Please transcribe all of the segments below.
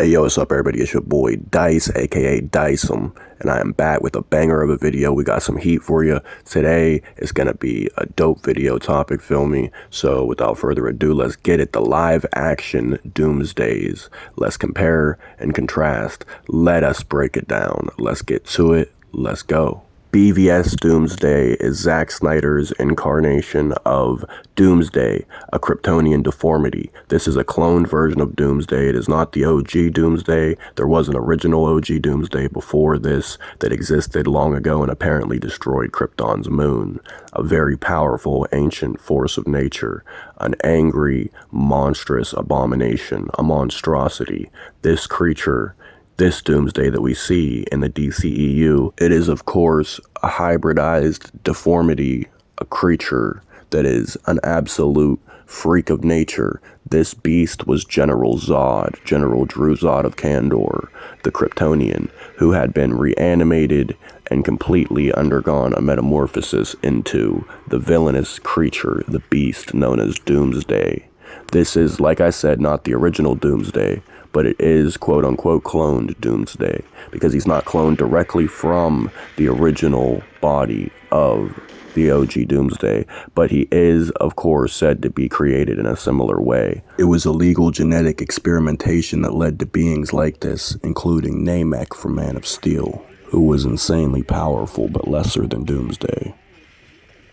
Hey yo, what's up everybody? It's your boy Dice, aka Dicem, and I am back with a banger of a video. We got some heat for you. Today is gonna be a dope video topic, feel me? So without further ado, let's get it. The live action Doomsdays. Let's compare and contrast. Let us break it down. Let's get to it. Let's go. BVS Doomsday is Zack Snyder's incarnation of Doomsday, a Kryptonian deformity. This is a cloned version of Doomsday. It is not the OG Doomsday. There was an original OG Doomsday before this that existed long ago and apparently destroyed Krypton's moon. A very powerful ancient force of nature. An angry, monstrous abomination. A monstrosity. This creature, this Doomsday that we see in the DCEU, it is of course a hybridized deformity, a creature that is an absolute freak of nature. This beast was General Zod, General Drew Zod of Kandor, the Kryptonian, who had been reanimated and completely undergone a metamorphosis into the villainous creature, the beast known as Doomsday. This is, like I said, not the original Doomsday, but it is quote-unquote cloned Doomsday, because he's not cloned directly from the original body of the OG Doomsday, but he is, of course, said to be created in a similar way. It was illegal genetic experimentation that led to beings like this, including Namek from Man of Steel, who was insanely powerful but lesser than Doomsday.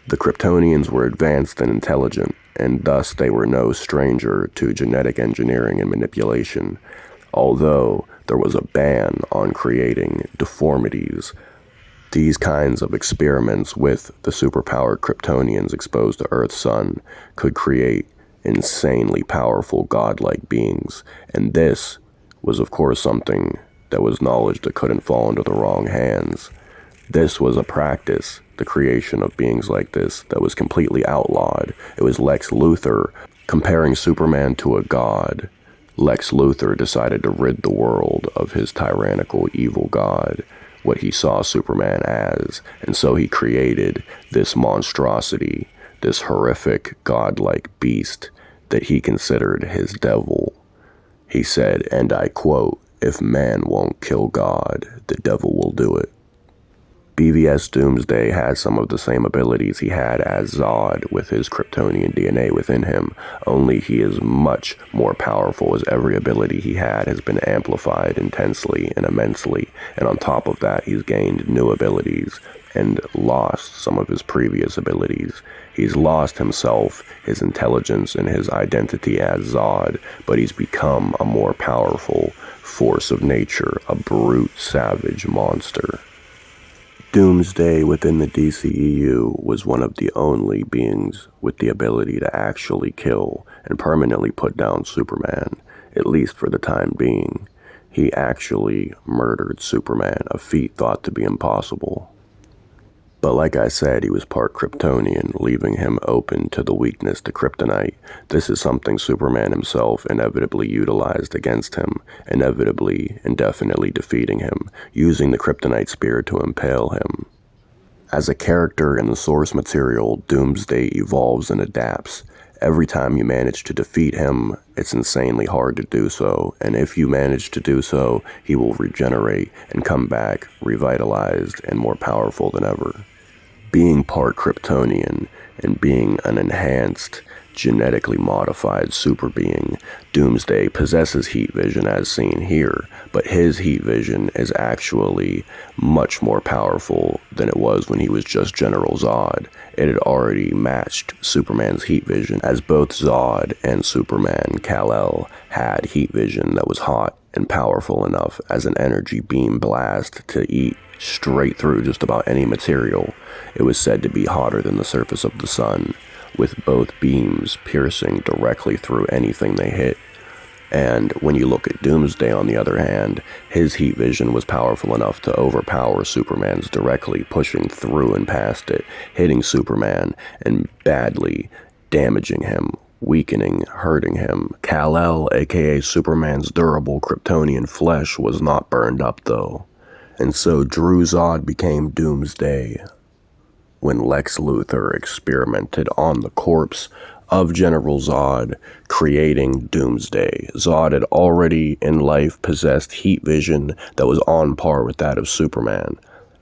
The Kryptonians were advanced and intelligent, and thus they were no stranger to genetic engineering and manipulation, although there was a ban on creating deformities. These kinds of experiments with the superpowered Kryptonians exposed to Earth's sun could create insanely powerful godlike beings, and this was of course something that was knowledge that couldn't fall into the wrong hands. This was a practice, the creation of beings like this, that was completely outlawed. It was Lex Luthor comparing Superman to a god. Lex Luthor decided to rid the world of his tyrannical evil god, what he saw Superman as, and so he created this monstrosity, this horrific godlike beast that he considered his devil. He said, and I quote, "If man won't kill God, the devil will do it." BVS Doomsday has some of the same abilities he had as Zod with his Kryptonian DNA within him, only he is much more powerful, as every ability he had has been amplified intensely and immensely, and on top of that he's gained new abilities and lost some of his previous abilities. He's lost himself, his intelligence, and his identity as Zod, but he's become a more powerful force of nature, a brute, savage monster. Doomsday within the DCEU was one of the only beings with the ability to actually kill and permanently put down Superman, at least for the time being. He actually murdered Superman, a feat thought to be impossible. But like I said, he was part Kryptonian, leaving him open to the weakness to kryptonite. This is something Superman himself inevitably utilized against him, inevitably and definitely defeating him, using the kryptonite spear to impale him. As a character in the source material, Doomsday evolves and adapts. Every time you manage to defeat him, it's insanely hard to do so, and if you manage to do so, he will regenerate and come back revitalized and more powerful than ever. Being part Kryptonian and being an enhanced, genetically modified super being, Doomsday possesses heat vision as seen here, but his heat vision is actually much more powerful than it was when he was just General Zod. It had already matched Superman's heat vision, as both Zod and Superman Kal-El had heat vision that was hot and powerful enough as an energy beam blast to eat straight through just about any material. It was said to be hotter than the surface of the sun, with both beams piercing directly through anything they hit. And when you look at Doomsday, on the other hand, his heat vision was powerful enough to overpower Superman's directly, pushing through and past it, hitting Superman and badly damaging him, weakening, hurting him. Kal-El, aka Superman's durable Kryptonian flesh, was not burned up though. And so Drew Zod became Doomsday when Lex Luthor experimented on the corpse of General Zod creating Doomsday. Zod had already in life possessed heat vision that was on par with that of Superman.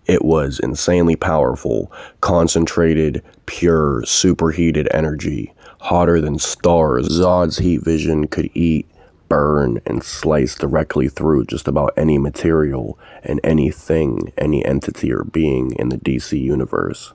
It was insanely powerful, concentrated, pure, superheated energy, hotter than stars. Zod's heat vision could eat, burn, and slice directly through just about any material and anything, any entity or being in the DC universe.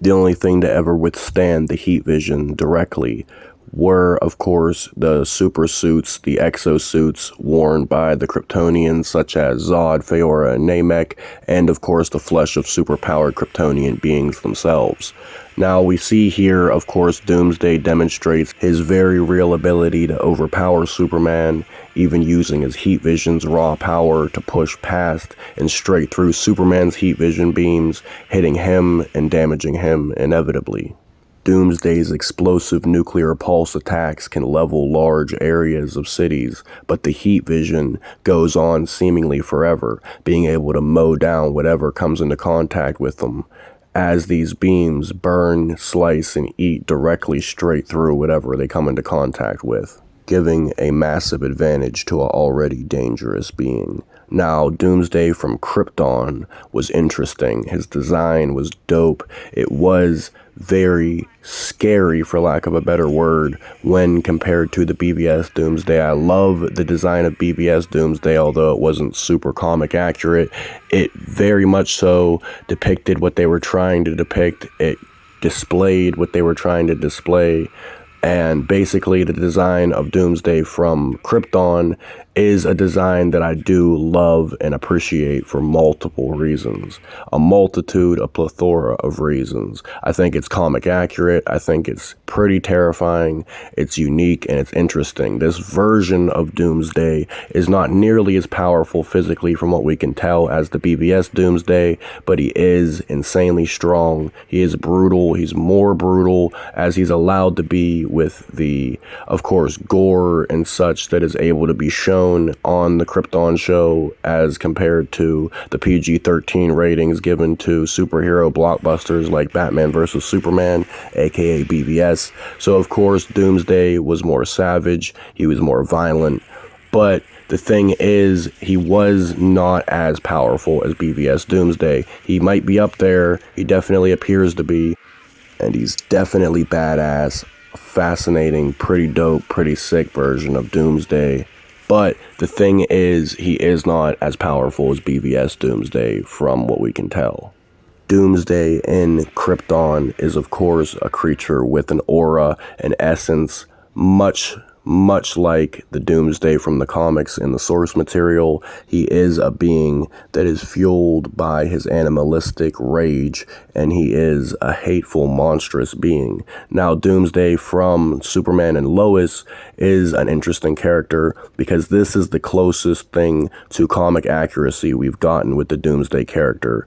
The only thing to ever withstand the heat vision directly were, of course, the super suits, the exosuits worn by the Kryptonians such as Zod, Feora, and Namek, and of course the flesh of superpowered Kryptonian beings themselves. Now we see here, of course, Doomsday demonstrates his very real ability to overpower Superman, even using his heat vision's raw power to push past and straight through Superman's heat vision beams, hitting him and damaging him inevitably. Doomsday's explosive nuclear pulse attacks can level large areas of cities, but the heat vision goes on seemingly forever, being able to mow down whatever comes into contact with them, as these beams burn, slice, and eat directly straight through whatever they come into contact with, giving a massive advantage to an already dangerous being. Now, Doomsday from Krypton was interesting. His design was dope. It was very scary, for lack of a better word, when compared to the BVS Doomsday. I love the design of BVS Doomsday, although it wasn't super comic accurate. It very much so depicted what they were trying to depict. It displayed what they were trying to display. And basically the design of Doomsday from Krypton is a design that I do love and appreciate for multiple reasons. A plethora of reasons. I think it's comic accurate. I think it's pretty terrifying. It's unique and it's interesting. This version of Doomsday is not nearly as powerful physically from what we can tell as the BVS Doomsday, but he is insanely strong. He is brutal. He's more brutal as he's allowed to be with the, of course, gore and such that is able to be shown on the Krypton show as compared to the PG-13 ratings given to superhero blockbusters like Batman vs. Superman, aka BVS. So of course Doomsday was more savage, he was more violent, but the thing is, he was not as powerful as BVS Doomsday. He might be up there, he definitely appears to be, and he's definitely badass. Fascinating, pretty dope, pretty sick version of Doomsday. But the thing is, he is not as powerful as BVS Doomsday from what we can tell. Doomsday in Krypton is of course a creature with an aura, an essence, much like the Doomsday from the comics in the source material. He is a being that is fueled by his animalistic rage, and he is a hateful, monstrous being. Now, Doomsday from Superman and Lois is an interesting character because this is the closest thing to comic accuracy we've gotten with the Doomsday character.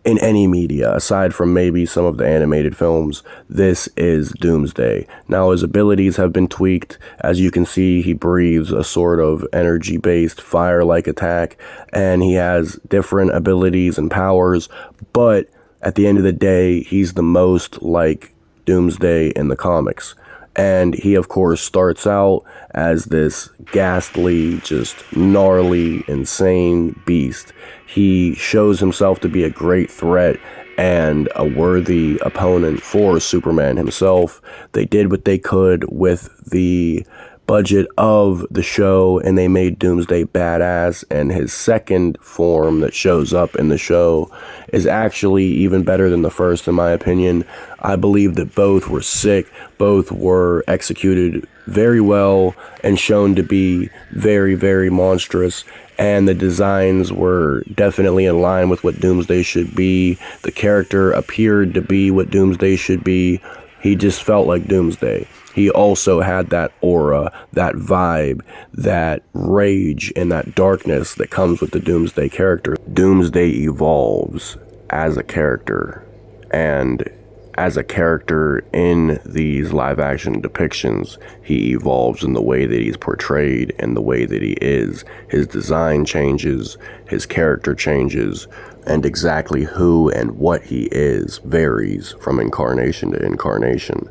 In any media, aside from maybe some of the animated films, this is Doomsday. Now, his abilities have been tweaked. As you can see, he breathes a sort of energy-based, fire-like attack, and he has different abilities and powers, but at the end of the day, he's the most like Doomsday in the comics. And he, of course, starts out as this ghastly, just gnarly, insane beast. He shows himself to be a great threat and a worthy opponent for Superman himself. They did what they could with the budget of the show, and they made Doomsday badass, and his second form that shows up in the show is actually even better than the first, in my opinion. I believe that both were sick, both were executed very well and shown to be very, very monstrous, and the designs were definitely in line with what Doomsday should be. The character appeared to be what Doomsday should be. He just felt like Doomsday. He also had that aura, that vibe, that rage, and that darkness that comes with the Doomsday character. Doomsday evolves as a character, and as a character in these live-action depictions, he evolves in the way that he's portrayed and the way that he is. His design changes, his character changes, and exactly who and what he is varies from incarnation to incarnation.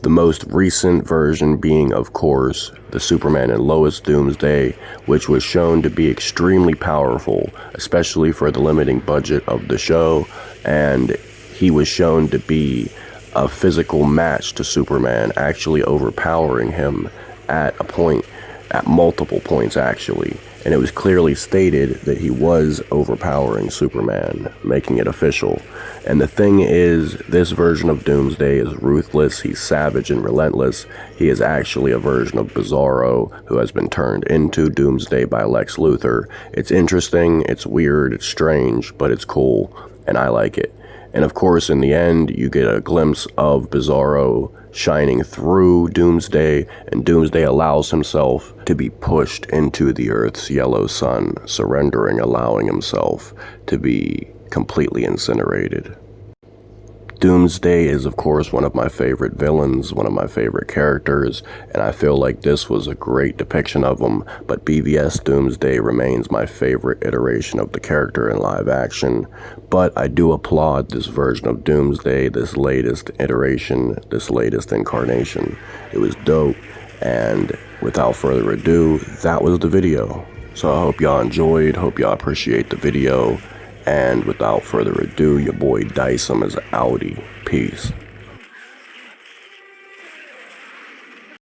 The most recent version being, of course, the Superman and Lois Doomsday, which was shown to be extremely powerful, especially for the limiting budget of the show, and he was shown to be a physical match to Superman, actually overpowering him at multiple points actually. And it was clearly stated that he was overpowering Superman, making it official. And the thing is, this version of Doomsday is ruthless, he's savage and relentless. He is actually a version of Bizarro who has been turned into Doomsday by Lex Luthor. It's interesting, it's weird, it's strange, but it's cool, and I like it. And of course, in the end, you get a glimpse of Bizarro shining through Doomsday, and Doomsday allows himself to be pushed into the Earth's yellow sun, surrendering, allowing himself to be completely incinerated. Doomsday is, of course, one of my favorite villains, one of my favorite characters, and I feel like this was a great depiction of him, but BVS Doomsday remains my favorite iteration of the character in live action. But I do applaud this version of Doomsday, this latest iteration, this latest incarnation. It was dope, and without further ado, that was the video. So I hope y'all enjoyed, hope y'all appreciate the video. And without further ado, your boy Dicem is outie. Peace.